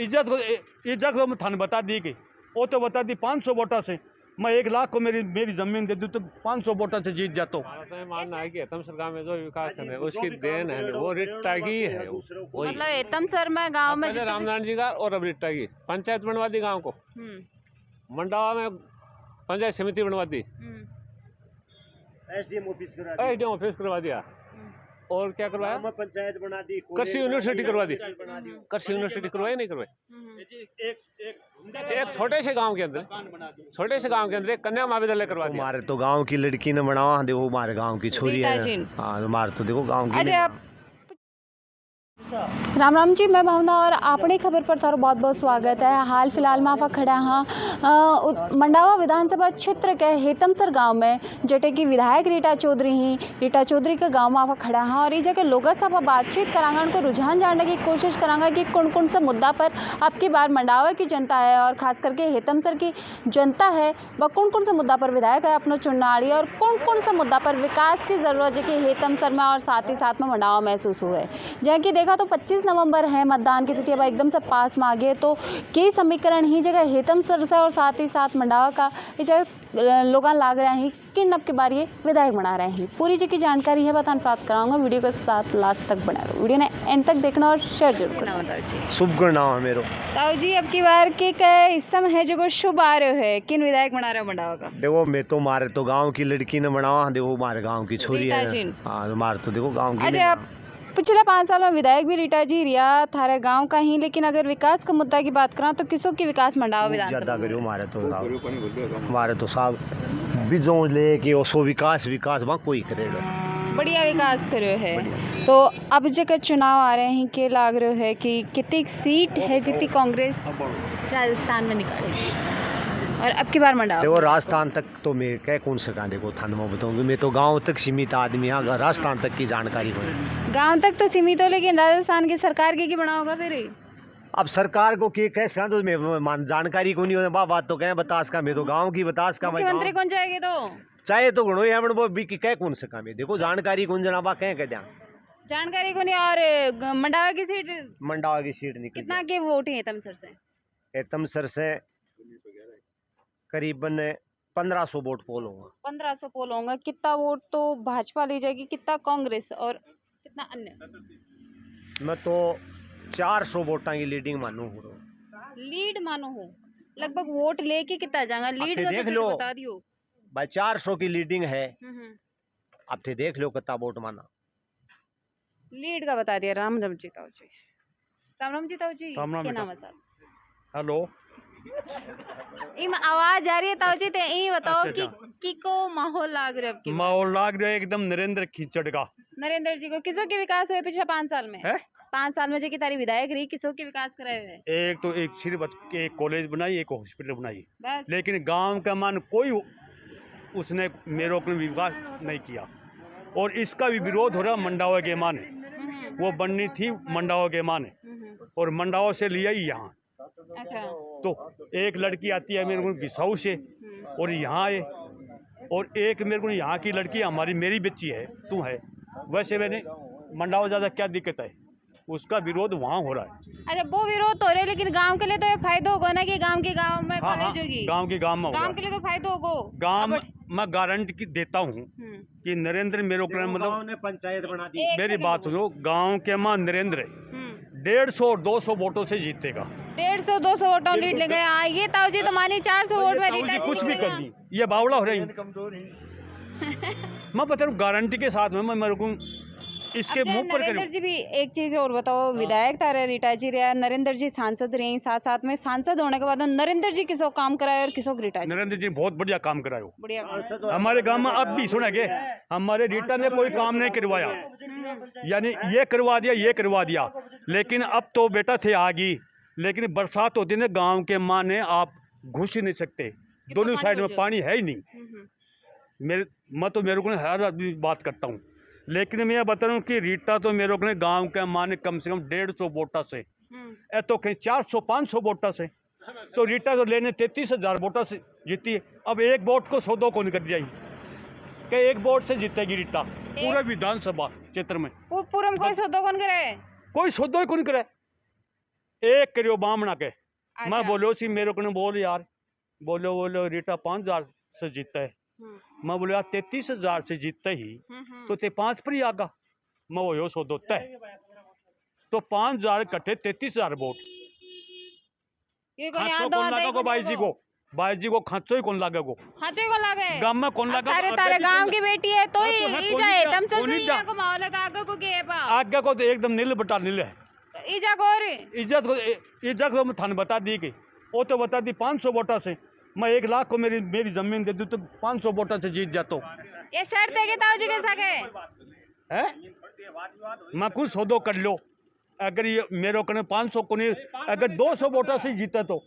इज्जत को थाने बता दी कि वो तो बता दी 500 वोटा से। मैं 1 लाख को मेरी जमीन दे दूं तो 500 वोटा से जीत जाता हूँ। मानना है कि हेतमसर गांव में जो विकास है उसकी देन है वो रिट्टा की है। मतलब हेतमसर में गांव में पहले रामनारायण जी का और अब रिट्टा की पंचायत बनवा दी गाँव को। मंडावा में पंचायत समिति बनवा दी, एसडीएम ऑफिस करवा दिया, और क्या करवाया, पंचायत बना दी, कृषि यूनिवर्सिटी करवा दी। कृषि यूनिवर्सिटी करवाई नहीं करवाई। एक छोटे से गांव के अंदर एक कन्या महाविद्यालय करवा दिया। हमारे तो गांव की लड़की ने बनावा, देखो हमारे गांव की छोरी है। हाँ हमारे तो देखो गांव की। राम राम जी, मैं भावना और अपनी खबर पर थारो बहुत बहुत स्वागत है। हाल फिलहाल में आप खड़ा हाँ मंडावा विधानसभा क्षेत्र के हेतमसर गांव में, जेटे की विधायक रीटा चौधरी के गांव में आप खड़ा हाँ, और इस जगह लोगों से बातचीत करांगा, उनको रुझान जानने की कोशिश करांगा कि कौन से मुद्दा पर अब की बार मंडावा की जनता है और खास करके हेतमसर की जनता है वह कौन से मुद्दा पर विधायक है अपना चुनावी, और कौन से मुद्दा पर विकास की जरूरत है कि हेतमसर में और साथ ही साथ में मंडावा महसूस हुए। जहाँ की देखा तो 25 नवंबर है, मतदान की तिथि अब एकदम से पास में आ गई, तो कई समीकरण ही जगह हेतमसर से और साथ ही साथ मंडावा का ये जगह लोग लाग रहे हैं कि अब की बार ये विधायक बना रहे हैं। पूरी जी की जानकारी है बतान प्राप्त कराऊंगा, वीडियो के साथ लास्ट तक बना रहो, वीडियो ने एंड तक देखना और शेयर जरूर करना। शुभ नाम है मेरो ताऊ जी, अब की बार के इस समय है जो शुभ आ रहे है, किन विधायक बना रहे हो मंडावा का? देखो मैं तो हमारे तो गांव की लड़की ने बनावा, देखो हमारे गांव की छोरी है। हाँ हमारे तो देखो गांव की। अच्छा, पिछले 5 साल में विधायक भी रीटा जी रिया थारे गांव का ही, लेकिन अगर विकास का मुद्दा की बात करें तो किसों की विकास मंडावा विधानसभा हमारे तो साहब बिजों लेके ओसो विकास वहाँ कोई करेगा, बढ़िया विकास करे है। तो अब जगह चुनाव आ रहे हैं, के लाग रहे है कि कितनी सीट है जितनी कांग्रेस राजस्थान में निकालेगी, और अब की बार मंडावा देखो राजस्थान तक तो मैं कह कौन सका, देखो थाने में बताऊंगी, मैं तो गांव तक सीमित आदमी, यहाँ राजस्थान तक की जानकारी हो। गांव तक तो सीमित हो, लेकिन राजस्थान की सरकार की बना होगा फिर अब सरकार को के कैसे तो मैं जानकारी को नहीं हो बात तो कहें बतास का, मैं तो गांव की बतास का मुख्यमंत्री कौन जाएंगे तो चाहे तो गुणो या कह कौन सका, मैं देखो जानकारी कौन जना बा कह दिया जानकारी को नहीं। और मंडावा की सीट निकली, कितना के वोट है हेतमसर से करीबन 1500 वोट पोल होगा। 1500 पोल होगा। कितना वोट तो भाजपा ले जाएगी, कितना कांग्रेस और कितना अन्य? मैं तो 400 वोटा की लीडिंग मानू हूँ। लीड मानो हो, लगभग वोट लेके कितना जाएगा लीड का देख तो लो बता दियो भाई, 400 की लीडिंग है। अब थे देख लो कितना वोट माना, लीड का बता दिया। राम राम जी ताऊ जी, क्या नाम है सर? हेलो, इम आवाज आ रही है ताऊ जी, ते ये बताओ कि को माहौल लाग रहा है? माहौल लाग रहा है एकदम नरेंद्र खिचड़ का। नरेंद्र जी को किसों के विकास हुए पिछले 5 साल में है? 5 साल में जो की तारी विधायक रही, किसों के विकास कराए हुए? एक सिर्फ एक कॉलेज बनाई, एक हॉस्पिटल बनाई, बस। लेकिन गांव का मान कोई उसने मेरे को विकास नहीं किया, और इसका भी विरोध हो रहा मंडावा के माने। वो बननी थी मंडावा के माने, और मंडावा से लिया ही यहाँ। अच्छा। तो एक लड़की आती है मेरे को बिसाऊ से और यहाँ है, और एक मेरे को यहाँ की लड़की हमारी मेरी बच्ची है, तू है। वैसे मैंने मंडावा ज़्यादा क्या दिक्कत है, उसका विरोध वहाँ हो रहा है। अरे वो विरोध तो हो रहे, लेकिन गांव के लिए तो ये फायदा होगा ना कि गांव में कॉलेज होगी। गांव के गांव में गांव के लिए तो फायदा होगा। गांव मैं गारंटी देता हूँ कि नरेंद्र मेरे को मतलब पंचायत बना दी। मेरी बात सुनो, गांव के मां नरेंद्र 150-200 वोटों से जीतेगा। 150-200 वोटों लीड ले गए। ये ताऊ जी तो मानी 400 वोट में कुछ भी कर ली, ये बावला हो रही मैं बता रहा हूँ गारंटी के साथ में। मैं मेरे को इसके मुंह पर नरेंद्र जी भी एक चीज और बताओ, विधायक तारे रीटा जी रहे, नरेंद्र जी सांसद रहे, साथ में सांसद होने के बाद नरेंद्र जी किसो काम कराए और किसो रीटा? नरेंद्र जी बहुत बढ़िया काम कराए, बढ़िया। हमारे गांव में अब भी सुनेंगे, हमारे रीटा ने कोई काम नहीं करवाया, यानी ये करवा दिया, लेकिन अब तो बेटा थे आगी, लेकिन बरसात होती ना गाँव के माँ ने आप घुस ही नहीं सकते, दोनों साइड में पानी है ही नहीं। मैं तो मेरे को हर आदमी बात करता हूँ, लेकिन मैं ये बता रहा हूँ कि रीटा तो मेरे को गांव के माने कम से कम 150 वोटा से, तो कहीं 400-500 वोटा से, तो रीटा तो लेने 33,000 वोटा से जीती है। अब एक वोट को 100 को नहीं कर जाएगी, कि एक वोट से जीतेगी रीटा पूरे विधानसभा क्षेत्र में। पूरा कोई सौदा कौन करे? कोई सौदा ही कौन करे। एक करियो बामना के मैं अच्छा। बोलो सी मेरे को बोल यार बोलो रीटा 5,000 से जीतता है। मैं बोलो यार 33,000 से जीतता ही तो ते 5 पर ही आगा मैं वो सो दोता है तो 5,000 इकट्ठे 33,000 वोट ये कोनी खांचो आदो कौन आदो लगा को बाई जी को खांचो ही कौन लगा को हाथे को लागे गांव में कौन लगा तारे तारे गांव की बेटी है तो ही हाँ, ई कौन जाए दा- तम सर कौन से दा- यहाँ को माहौल का आगे को के पा आगे को तो एकदम नील बटा नील है ई जा को रे इज्जत को मैं थाने बता दी कि वो तो बता दी 500 वोटा से मैं 1 लाख को मेरी जमीन दे दूं तो 500 वोटा से जीत जाता ये शर्त है कि ताऊ जी के सके है मैं कुछ सौदो कर लो अगर ये मेरे को 500 को नहीं अगर 200 वोटा से जीता तो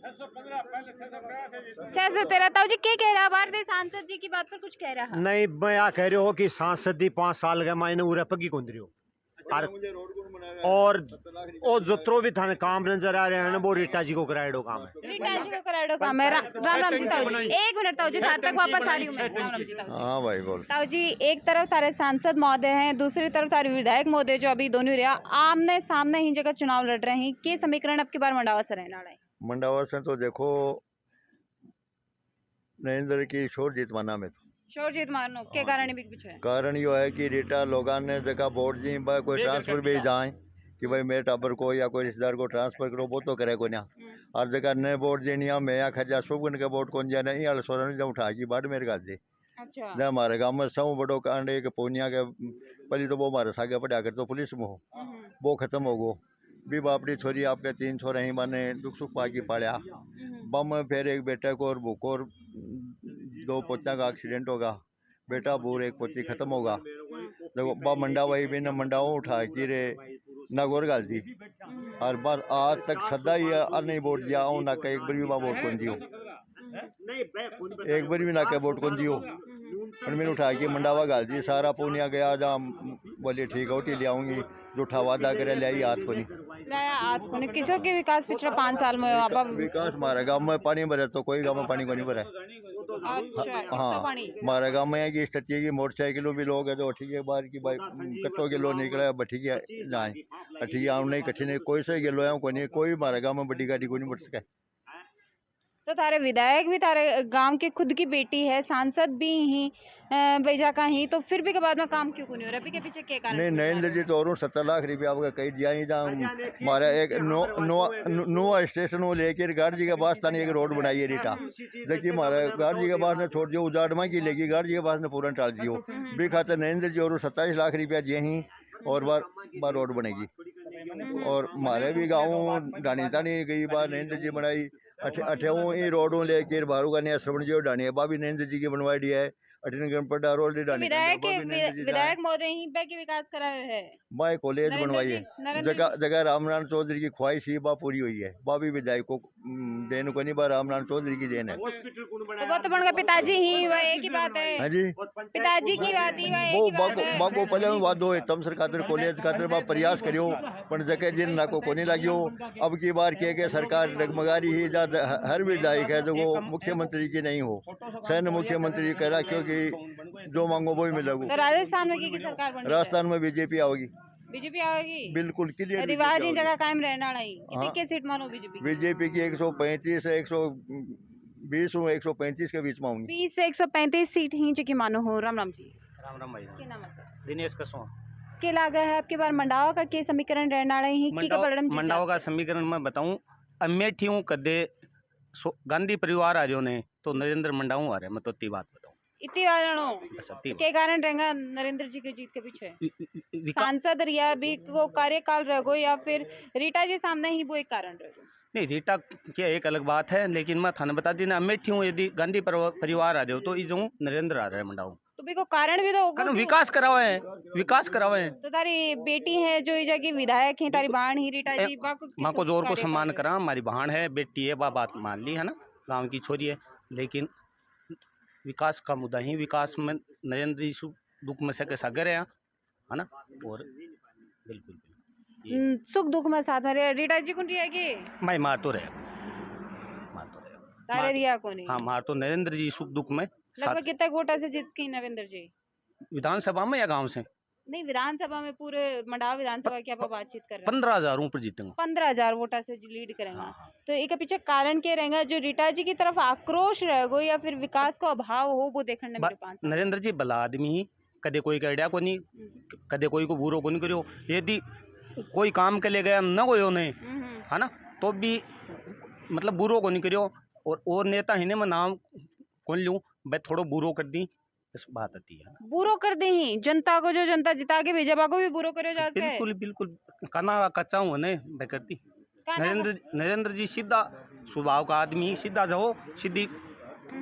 613 ताऊ जी के कह रहा भारतीय सांसद जी की बात पर कुछ कह रहा नहीं मैं यहाँ कह रहे हो कि सांसद दी 5 साल के मायने उरे पगी कुंदरी हो और जोत्रो भी थाने काम नजर आ रहे हैं वो रीटा जी को कराएडो काम है। रीटा जी को कराएडो काम है राम राम जी ताऊ जी 1 मिनट ताऊ जी थार तक वापस आ रही हूँ मैं राम राम जी ताऊ जी। हाँ भाई बोल। ताऊ जी एक तरफ तारे सांसद महोदय हैं दूसरी तरफ तारे विधायक महोदय जो अभी दोनों रहा आमने सामने ही जगह चुनाव लड़ रहे हैं के समीकरण अब की बार मंडावा से रहने वाला है मंडावा से तो देखो नरेंद्र की शोर जीत माना में तो शोर जीत मारनो के कारण भी कुछ है कारण यो है कि रीटा लोगों ने जगह वोट दी भाई कोई ट्रांसफर भी जाए कि भाई मेरे टाबर को या कोई रिश्तेदार को ट्रांसफर करो वो तो करे को ना और जगह ने वोट देनी है मैं आखा जा सुगन के वोट कौन जाने ये सोरा जब उठा की बाट मेरे गाल दे अच्छा जब हमारे गाँव में सब बड़ो कांड एक पूनिया के पहले तो वो हमारे सागे पड़ा कर तो पुलिस में हो वो खत्म हो गो भी बापड़ी छोरी आपके 3 छोरे ही माने दुख सुख पाकी पाया बम फिर एक बेटे को और भूख और 2 पोता का एक्सीडेंट होगा बेटा बूर एक पोती खत्म होगा देखो बा मंडा वही भी न मंडाओ उठा कि रे ना गोर गाल दी और बार आज तक सदा ही नहीं वोट दिया हूँ ना का एक बार भी वोट कौन दियो एक बार भी ना के वोट कौन दियो और मैंने उठा के मंडावा गाल दी सारा पूनिया गया जहाँ बोले ठीक है उठी ले आऊँगी जूठा वादा करे ले आई हाथ को नहीं लाया आज को किसों के विकास पिछले 5 साल में हुआ अब विकास हमारे गाँव में पानी भरे तो कोई गाँव में पानी को नहीं भरा अच्छा हाँ पानी हमारे गाँव में है कि स्थिति है कि मोटरसाइकिलों भी लोग है तो ठीक है बार की बाइक कट्टों के लोग निकले ठीक है जाए ठीक है आम नहीं कठिन है कोई से गेलो है कोई नहीं कोई हमारे गाँव में बड़ी गाड़ी को नहीं बढ़ सके तो तारे विधायक भी तारे गांव की खुद की बेटी है सांसद भी ही बेजा का ही तो फिर भी के बाद में काम क्यों नहीं हो रहा अभी के पीछे क्या कारण नहीं नरेंद्र जी तो और 70 लाख रुपया आपका कहीं दिया ही जहाँ हमारा एक नो स्टेशन वो लेकर गार्ड जी के पास तानी एक रोड बनाई है रीटा देखिए हमारा गार्ड जी के पास ने छोड़ दियो उजाड़मा की लेगी गार्ड जी के पास ने पूरा टाल दियो भी खाते नरेंद्र जी और 27 लाख रुपया दिए ही और बार रोड बनेगी और हमारे भी गाँव डानी तानी गई बार नरेंद्र जी बनाई अठेऊ ये रोडों लेके बारू का नया श्रवण जी डानी है बाबी नरेंद्र जी की बनवाई दिया है अठन गणपटा रोड डानी विधायक महोदय ही पे की विकास कराए है बाय कॉलेज नरेंद्र बनवाई जी, है नरेंद्र जगह जगह रामनारायण चौधरी की ख्वाहिश ही बा पूरी हुई है बाबी विधायक को देन को नहीं बा रामनारायण चौधरी की देन है तो वो तो बन पिताजी ही वह एक ही बात है हाँ जी पिताजी की बात ही वह एक वो ही बात है बाको पहले वादो है तमसर खातर कॉलेज खातर बा प्रयास करियो पर जगह जिन ना को कोनी लागियो अब की बार के सरकार डगमगारी ही जा हर विधायक है जो वो मुख्यमंत्री की नहीं हो सैन्य मुख्यमंत्री करा क्योंकि जो मांगो वो ही मिलेगा तो राजस्थान में की सरकार बन राजस्थान में बीजेपी आओगी बीजेपी आएगी बिल्कुल क्लियर रिवाज ही जगह कायम रहना नहीं कितनी के सीट मानो बीजेपी बीजेपी की 135 120 और 135 के बीच में होंगी 20 से 135 सीट ही जो की मानो हो राम राम जी राम राम भाई के नाम है दिनेश कसो के लागा है आपके बार मंडावा का के समीकरण रहना ही की का परिणाम जीत मंडावा का समीकरण मैं बताऊं अमेठी हूँ कदे गांधी परिवार आ रहे ने तो नरेंद्र मंडाऊ आ रहे मैं तो इतनी बात बताऊं इतनी वालों सत्य के कारण रहेगा नरेंद्र जी के जीत के पीछे विकास सांसद रिया भी वो कार्यकाल रहो या फिर रीटा जी सामने ही वो एक कारण रहो नहीं रीटा की एक अलग बात है लेकिन मैं थाने बता दी ना अमेठी हूँ यदि गांधी परिवार आ रहे हो तो ये जो नरेंद्र आ रहे हैं मंडाऊ तो भी को कारण भी तो होगा कारण विकास करावे हैं विकास करावे हैं तो तारी बेटी है जो इजा की विधायक है तारी बहन ही रीटा जी माँ को जोर को सम्मान करा हमारी बहन है बेटी है बात मान ली है ना गाँव की छोरी है लेकिन विकास का मुद्दा ही विकास में नरेंद्र जी दुख में से कैसा गए है ना और बिल्कुल सुख दुख में साथ में रीटा जी कौन रिया की मैं मार तो रहेगा तारे रिया को नहीं हाँ मार तो नरेंद्र जी सुख दुख में लगभग कितने वोटा से जीत गई नरेंद्र जी विधानसभा में या गांव से नहीं विधानसभा में पूरे मंडावा विधानसभा की आप बातचीत कर रहे हैं 15,000 ऊपर जीतेंगे। 15,000 वोटा से लीड करेंगे। तो एक पीछे कारण क्या रहेगा जो रीटा जी की तरफ आक्रोश रहेगा या फिर विकास का अभाव हो वो देखने मेरे 5 साल। नरेंद्र जी भला आदमी ही, कदे कोई कड़िया को नहीं, कदे कोई को बुरो को नहीं करो। यदि कोई काम के लिए गया न कोई नहीं है ना, तो भी मतलब बुरो को नहीं करो। और नेता ही ने मैं नाम कौन लूँ भाई, थोड़ा बुरो कर दी इस बात आती है। बुरो कर दे ही जनता को, जो जनता जिता के भेजा को भी बुरो करे जाते हैं। बिल्कुल बिल्कुल कना कच्चा हूँ ने मैं करती। नरेंद्र जी सीधा स्वभाव का आदमी, सीधा जाओ सीधी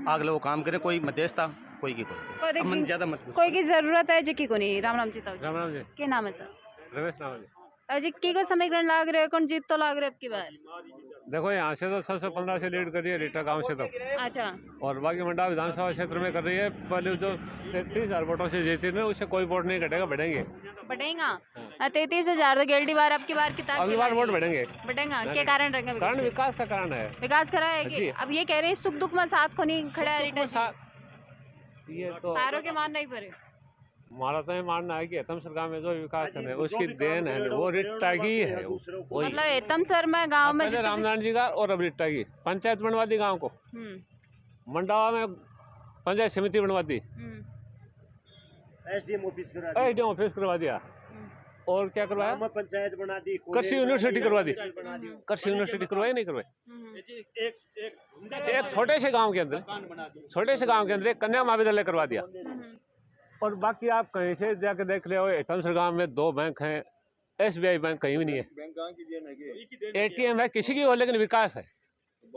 आगले वो काम करे, कोई मध्यस्थता कोई की कोई अमन ज्यादा मत कोई की जरूरत है जी की को नहीं। राम राम जी ताऊ जी। राम राम जी। क्या नाम है सर? रमेश नाम है जी। ताऊ जी की को समीकरण लाग रहे हो, कौन जीत तो लाग रहे अब की बार? देखो यहाँ से तो 715 से लीड कर रही है रीटा गांव से तो, अच्छा और बाकी मंडा विधानसभा क्षेत्र में कर रही है। पहले जो 33,000 वोटों से जीती ना, उससे कोई वोट नहीं घटेगा, बढ़ेंगे। बढ़ेगा 33,000 तो गेल्डी बार अब की बार किताब अगली बार वोट बढ़ेंगे। बढ़ेगा क्या कारण रहेगा? कारण विकास का कारण है। विकास करा है जी। कि अब ये कह रहे हैं सुख दुख में साथ को नहीं खड़ा है रीटा जी। ये तो तारों के मान नहीं पड़े। हमारा तो ये मानना है कि हेतम सरकार में जो विकास है उसकी देन है वो रीटा की है। वही मतलब एतम सर में गांव में पहले रामनारायण जी का और अब रीटा की पंचायत बनवा दी गाँव को। मंडावा में पंचायत समिति बनवा दी, एसडीएम ऑफिस करा एसडीएम ऑफिस करवा दिया, और क्या करवाया, पंचायत बना दी, कृषि यूनिवर्सिटी करवा दी। कृषि यूनिवर्सिटी करवाई नहीं करवाई। एक छोटे से गांव के अंदर एक कन्या महाविद्यालय करवा दिया। और बाकी आप कहीं से जाके देख ले, हेतमसर गांव में 2 बैंक हैं, SBI बैंक कहीं भी नहीं है, ATM है किसी की हो, लेकिन विकास है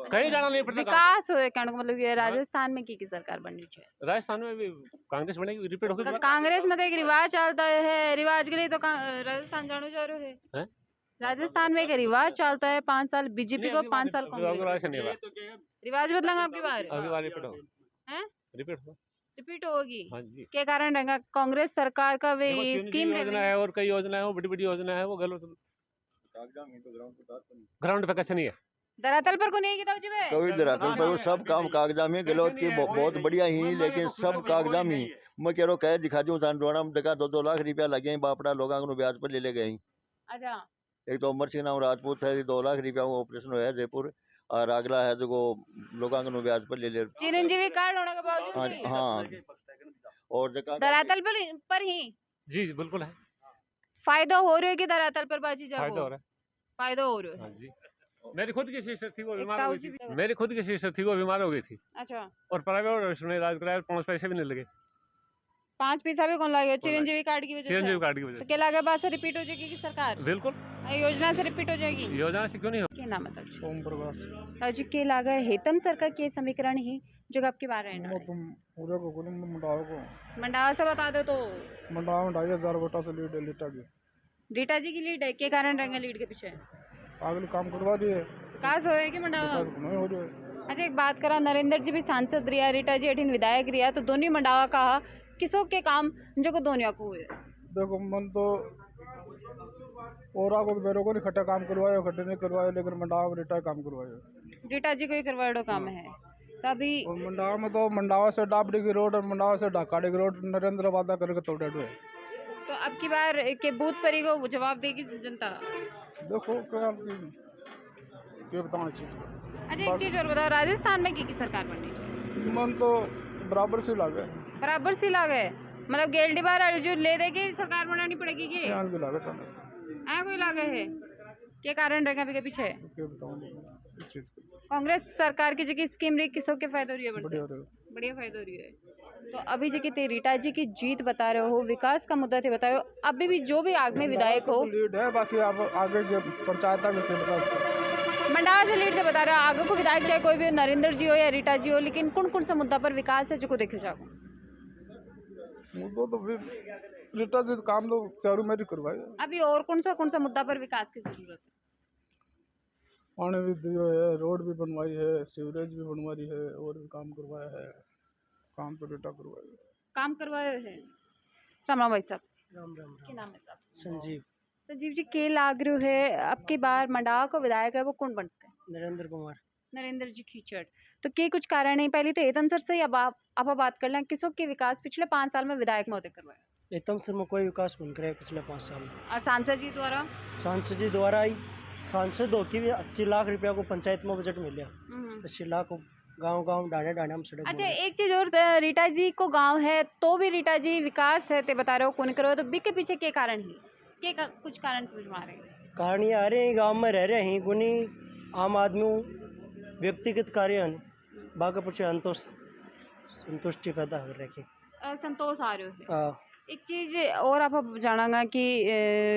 कहीं जाना नहीं पड़ता। विकास हो कहने को मतलब ये राजस्थान में की सरकार बननी चाहिए। राजस्थान में भी कांग्रेस बनेगी, रिपीट होगी। तो कांग्रेस में तो एक रिवाज चलता है, रिवाज के लिए तो राजस्थान जानो जा रहे हैं। राजस्थान में एक रिवाज चलता है 5 साल बीजेपी को, 5 साल कांग्रेस। रिवाज बदलेंगे आपकी बार? अगली बार रिपीट होगा, रिपीट होगी। हाँ जी। क्या कारण रहेगा? कांग्रेस सरकार का वे स्कीम योजना है और कई योजना है, वो बड़ी बड़ी योजना है, वो गलत ग्राउंड पे कैसे नहीं है, धरातल पर को नहीं है जी वे। कोई धरातल पर वो सब काम कागजा में गलत की बहुत बढ़िया ही, लेकिन सब कागजा में ही। मैं कह रहा कह दिखा दूँ डोड़ा में देखा 2-2 लाख रुपया लगे हैं, बापड़ा लोगों को ब्याज पर ले गए। अच्छा एक तो अमर सिंह नाम राजपूत है, 2 लाख रुपया वो ऑपरेशन हुआ है जयपुर, और अगला है जो लोगों को ब्याज पर ले चिरंजीवी कार्ड होने के बावजूद हाँ भी? हाँ। और धरातल पर ही जी बिल्कुल है। फायदा हो रहा है कि धरातल पर बाजी जाओ? फायदा हो रहा है। फायदा हो रहा है। हाँ जी। मेरी खुद की सिस्टर थी, वो बीमार ताऊ हो गई जी थी। भी- मेरी खुद की सिस्टर थी, वो बीमार हो गई थी, अच्छा और प्राइवेट हॉस्पिटल में इलाज कराया, 5 पैसे भी नहीं लगे। 5 पैसा भी कौन लागे? चिरंजीवी कार्ड की वजह चिरंजीवी से? कार्ड की तो वजह क्या लगा बात से रिपीट हो जाएगी कि सरकार से। बिल्कुल योजना से रिपीट हो जाएगी? योजना से क्यों नहीं हो। क्या नाम है ताऊ जी? ओम प्रकाश ताऊ जी के लागा हेतम सरकार के समीकरण ही जो आपके बारे में वो तुम पूरे को कुल मंडाव को मंडावा से बता दो तो। मंडाव में 2,500 वोटा से लीड है लीटा की। रीटा जी की लीड है, क्या कारण रहेंगे लीड के पीछे? अगले काम करवा दिए, विकास हो कि मंडावा? विकास नहीं हो रहा है। अच्छा एक बात करा, नरेंद्र जी भी सांसद रिया, रीटा जी 18 विधायक रिया, तो दोनों मंडावा कहा किसों के काम जो को दोनों को हुए? देखो मन तो और आगो तो बेरो को नहीं खट्टा काम करवाया, खट्टे नहीं करवाया, लेकिन मंडाव में लीटा काम करवाया। रीटा जी को ही करवाड़ो काम है तभी। और मंडावा में तो मंडावा से डाबड़ी की रोड और मंडावा से ढाकाड़ी की रोड नरेंद्र वादा करके तोड़े हुए। तो अब की बार के बूथ परी को जवाब देगी जनता? देखो क्या बताऊँ इस चीज़ को। अच्छा एक चीज और बताओ, राजस्थान में की सरकार बननी चाहिए? मन तो बराबर से लागे, बराबर सी लागे मतलब गेल्डी बार जो ले देगी सरकार बनानी पड़ेगी कि यहाँ भी लागे समझते। ऐ कोई लागे है? क्या कारण रहेगा अभी के पीछे? क्या बताऊँ इस चीज़ को। कांग्रेस सरकार की जगह स्कीम रही किसों के फायदा हो रही है? बढ़िया रहे। बढ़िया फायदा हो रही है। तो अभी जी की रीटा जी की जीत बता रहे हो, विकास का मुद्दा थे बता रहे हो, अभी भी जो भी आग में विधायक हो लीड है, बाकी आप आगे के पंचायत के विकास मंडावा से लीड थे बता रहे हो, आगे को विधायक चाहे कोई भी नरेंद्र जी हो या रीटा जी हो, लेकिन कौन कौन सा मुद्दा पर विकास है जो को देखो जाओ? मुद्दा तो फिर लीटा जी काम तो चारू में ही करवाए। अभी और कौन सा मुद्दा पर विकास की जरूरत है? पानी भी दियो है, रोड भी बनवाई है, सीवरेज भी बनवाई है, और भी काम करवाया है। काम तो लीटा करवाया है। काम करवाए हैं। राम राम भाई साहब। राम राम क्या नाम है साहब? संजीव संजीव जी के लाग रहे है अब की बार मंडावा को विधायक है वो कौन बन सके? नरेंद्र कुमार। नरेंद्र जी खींचड़। तो के कुछ कारण नहीं, पहले तो हेतम सर से अब आप बात कर लें किसों के विकास पिछले 5 साल में विधायक महोदय करवाया? एकदम से में कोई विकास बन करे पिछले 5 साल में। और सांसद जी द्वारा सांसद जी द्वारा ही सांसदों की भी 80 लाख रुपया को पंचायत में बजट मिला। 80 लाख को गांव डाणे हम सड़क अच्छा एक चीज और रीटा जी को गांव है तो भी रीटा जी विकास है ते बता रहे हो कौन करो तो बी के पीछे के कारण ही कुछ कारण समझ में आ रहे हैं। कारण ये आ रहे हैं गाँव में रह रहे हैं कोनी आम आदमी व्यक्तिगत कार्य बाकी पीछे संतुष्टि पैदा कर रखी संतोष आ रहे हो हाँ। एक चीज और आप जानांगा कि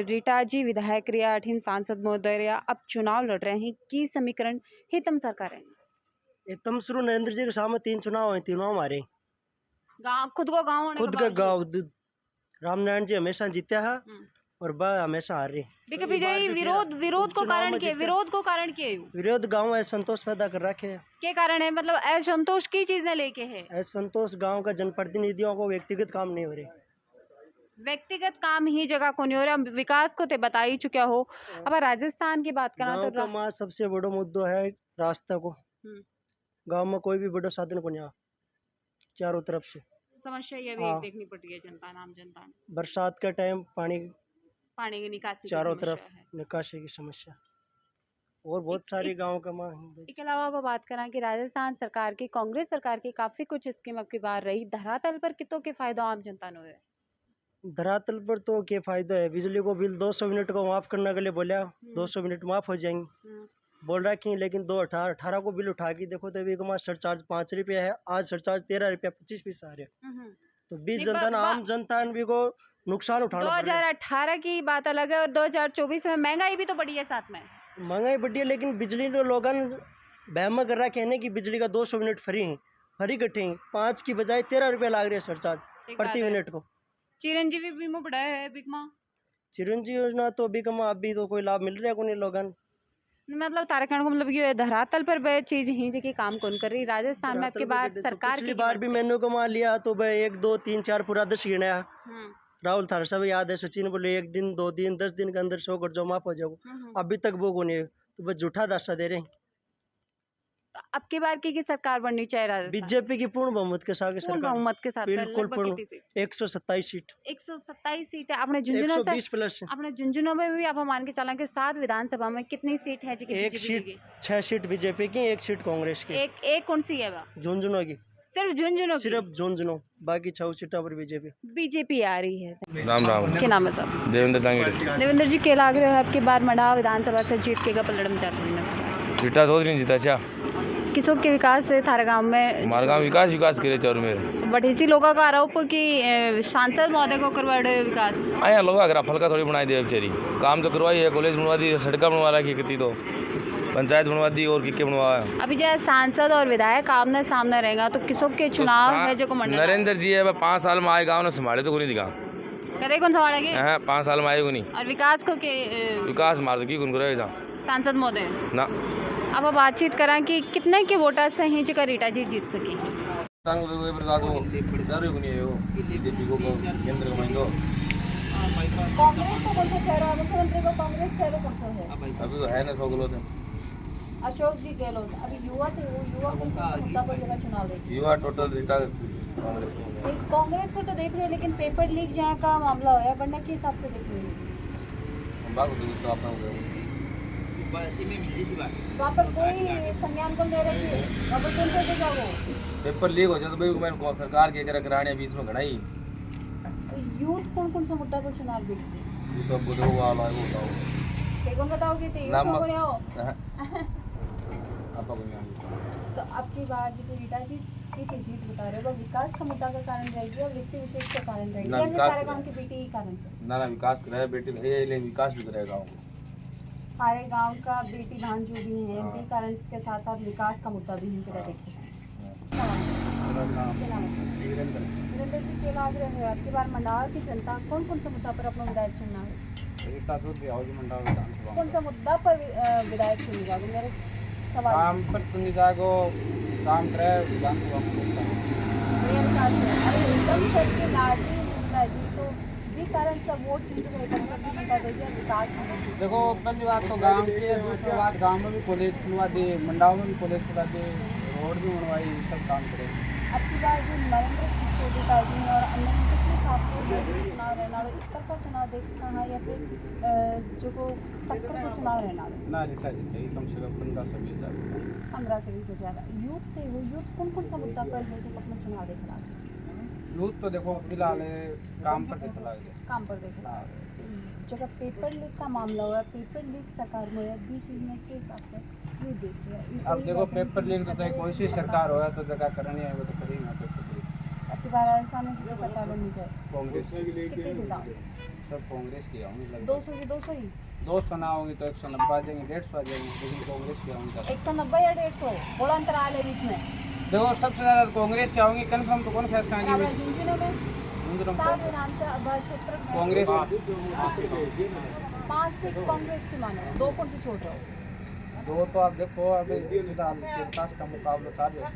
रीटा जी विधायक रिया अठीन सांसद महोदय अब चुनाव लड़ रहे हैं की समीकरण हितम सरकार है एकदम शुरू नरेंद्र जी के सामने 3 चुनाव हुए, तीनों हमारे गाँव खुद को गाँव होने खुद के का गाँव रामनारायण जी हमेशा जीत्या है और वह हमेशा हार रही। बीके विरोध को कारण के विरोध गाँव है संतोष पैदा कर रखे है। क्या कारण है मतलब असंतोष की चीज ने लेके है असंतोष गाँव का जनप्रतिनिधियों को व्यक्तिगत काम नहीं हो रहे। व्यक्तिगत काम ही जगह को नहीं हो रहा विकास को ते बता ही चुका हो। अब राजस्थान की बात करना तो गाँव सबसे बड़ा मुद्दा है रास्ता को। गांव में कोई भी बड़ा साधन को नहीं आ चारों तरफ से समस्या ये भी देखनी पड़ती है जनता नाम जनता बरसात का टाइम पानी की निकासी चारों तरफ निकासी की समस्या और बहुत सारी गाँव का इसके अलावा अब बात करें कि राजस्थान सरकार की कांग्रेस सरकार की काफी कुछ स्कीम अब की बार रही धरातल पर कितों के फायदा आम जनता ने हुए। धरातल पर तो क्या फायदा है बिजली को बिल 200 यूनिट को माफ करने के लिए बोला 200 यूनिट माफ हो जाएंगे बोल रहा कि लेकिन 2018 को बिल उठा के देखो तो अभी सरचार्ज 5 रुपया है आज सरचार्ज 13 रुपया 25 पैसा आ रहे तो बीस जनता आम जनता भी को नुकसान उठाना 2018 की बात अलग है और 2024 में महंगाई भी तो बढ़ी है साथ में महंगाई बढ़ी है लेकिन बिजली तो लोगन बहमा कर रहा कहने की बिजली का 200 यूनिट फ्री है फ्री कटे 5 की बजाय 13 रुपया लाग रहे सरचार्ज प्रति यूनिट को। चिरंजीवी बीमा बढ़ाया है बिकमा चिरंजीवी योजना तो बिकमा अभी तो कोई लाभ मिल रहा है को नहीं लोगन मतलब तारकण को मतलब ये धरातल पर वह चीज ही जो काम कौन कर रही राजस्थान में आपके बार सरकार पिछली बार भी मैंने को मान लिया तो वह 1 2 3 4 पूरा 10 गिनाया राहुल थार सब याद है सचिन बोले 1 दिन 2 दिन 10 दिन के अंदर 100 कर जाओ माफ हो जाओ अभी तक वो को नहीं तो बस झूठा दास्ता दे रहे हैं। अब की बार की सरकार बननी चाहिए बीजेपी की पूर्ण बहुमत के साथ सरकार बहुमत के साथ बिल्कुल पूर्ण 127 सीट 127 सीट है अपने झुंझुनू 120 प्लस अपने झुंझुनू में भी आप मान के चला कि 7 विधानसभा में कितनी सीट है एक सीट 6 सीट बीजेपी की 1 सीट कांग्रेस की एक कौन सी है झुंझुनू की सिर्फ झुंझुनू बाकी 6 सीटा पर बीजेपी आ रही है। राम राम क्या नाम है सर देवेंद्र जांगीड़ देवेंद्र जी के लाग रहे हो आपकी बार मडाव विधानसभा से जीत के पलड़ में जाते हुए रीटा चौधरी जीता अच्छा किसों के विकास से थारे गांव में हमारे गाँव विकास करे चारों मेरे बट इसी लोगों का आरोप कि सांसद महोदय को करवाए विकास आया लोग अगर फलका थोड़ी बनाई दे बेचारी काम तो करवाई है कॉलेज बनवा दी सड़का बनवा रखी कितनी तो पंचायत बनवा दी और किके बनवाया अभी जो सांसद और विधायक आमने सामने रहेगा तो किसों के चुनाव है जो नरेंद्र जी है 5 साल में आए गाँव ने संभाले तो को नहीं दिखा कदे कौन संभालेंगे 5 साल में आए को नहीं और विकास को के विकास मार की कौन करेगा सांसद महोदय ना अब बातचीत करें कि कितने के वोटर से ही जगह रीटा जी जीत सकी कांग्रेस को कौन सा चेहरा मुख्यमंत्री को कांग्रेस चेहरा कौन सा है अभी तो है ना 100 गलत है अशोक जी गहलोत अभी युवा थे वो युवा कौन सा मुद्दा पर जगह चुनाव देगी युवा टोटल रीटा कांग्रेस में कांग्रेस पर तो देख रहे हैं लेकिन पेपर लीक जहाँ का मामला होया बनने के हिसाब से देख रहे हैं तो आपका वहाँ पर कोई संज्ञान को दे रही है वहाँ पर कौन सा देगा वो पेपर लीक हो जाए तो भाई मैंने सरकार के कराने बीच में घड़ा ही यूथ कौन सा मुद्दा पर चुनाव जीत ये तो बुधो वाला है वो बताओ कौन बताओगे तो यूथ को नहीं आओ आपका बुनियादी तो अब की बार जी रीटा जी ठीक है जीत बता रहे हो विकास का मुद्दा का कारण रहेगी और व्यक्ति विशेष का कारण रहेगी या सारे गांव की बेटी ही कारण से ना विकास कराया बेटी लेकिन विकास भी करेगा गाँव सारे गांव का बेटी धान जो भी है इनके कारण के साथ साथ विकास का मुद्दा भी इनके देखते हैं वीरेंद्र जी के लाग रहे हैं आपकी बार मंडावा की जनता कौन सा मुद्दा पर अपना विधायक चुनना है कौन सा मुद्दा पर विधायक चुनेगा मेरे सवाल काम पर चुनी जाएगो काम करे विधानसभा अरे एकदम करके लाजी मुद्दा जी तो जी कारण सब वोट विकास देखो पहली बात तो गांव की है दूसरी बात गांव में भी कॉलेज खुलवा दे मंडाव में भी कॉलेज खुलवा दे रोड भी बनवाई सब काम करे अब की बार जो नरेंद्र चौधरी पार्टी और अन्य कितने साथी चुनाव रहना एक तरफा चुनाव देखना है या फिर जो को टक्कर को चुनाव रहना ना रीटा जीतेगी कम से कम 15 से 20 हज़ार 15 से 20 हज़ार यूथ थे वो यूथ कौन कौन सा मुद्दा पर है जो अपना चुनाव देख रहा है यूथ तो देखो फिलहाल काम पर चला गया काम पर देख रहा है जब पेपर लीक का मामला हुआ पेपर लीक सरकार में बीच में के हिसाब से ये देख रहे हैं अब देखो पेपर लीक तो चाहे कोई सी सरकार होगा तो जगह करनी है वो तो करेंगे पेपर लीक। अब की बार राजस्थान में कितनी सरकार बननी चाहिए कांग्रेस कितनी सीधा सब कांग्रेस की आऊँगी 200 की 200 ही 200 ना होंगी तो 190 आ जाएंगे 150 आ जाएंगे लेकिन कांग्रेस की आऊँगी 190 या 150 बड़ा अंतराल है बीच में देखो सबसे ज़्यादा कांग्रेस की आऊँगी कन्फर्म तो कौन फैसला हमारे झुंझुनू में में 7 विधानसभा आधार क्षेत्र में कांग्रेस 5 सीट कांग्रेस की मानो 2 कौन से छोड़ रहे हो 2 तो आप देखो अभी फिलहाल विकास का मुकाबला चालू है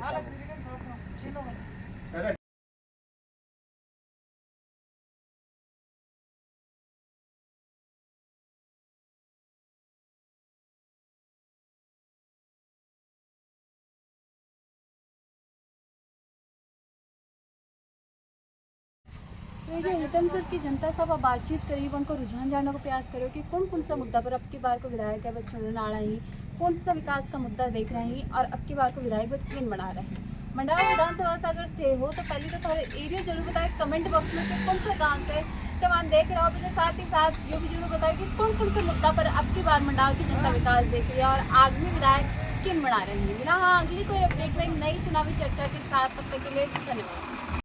तो ये जो हितम सर की जनता सभा बातचीत करीब उनको रुझान जानने को प्रयास करो कि कौन कौन सा मुद्दा पर अब की बार को विधायक है चुनने आ रही कौन सा विकास का मुद्दा देख रहे हैं और अब की बार को विधायक किन बना रहे हैं मंडावा विधानसभा से अगर थे हो तो पहले तो थोड़े एरिया जरूर बताए कमेंट बॉक्स में कि कौन सा गाँव से तमाम देख रहे हो अपने साथ ही साथ ये भी जरूर बताए कि कौन कौन से मुद्दा पर अब की बार मंडावा की जनता विकास देख रही है और आगामी विधायक किन बना रहे हैं बिना हाँ अगली कोई अपडेट में नई चुनावी चर्चा के साथ तब तक के लिए धन्यवाद।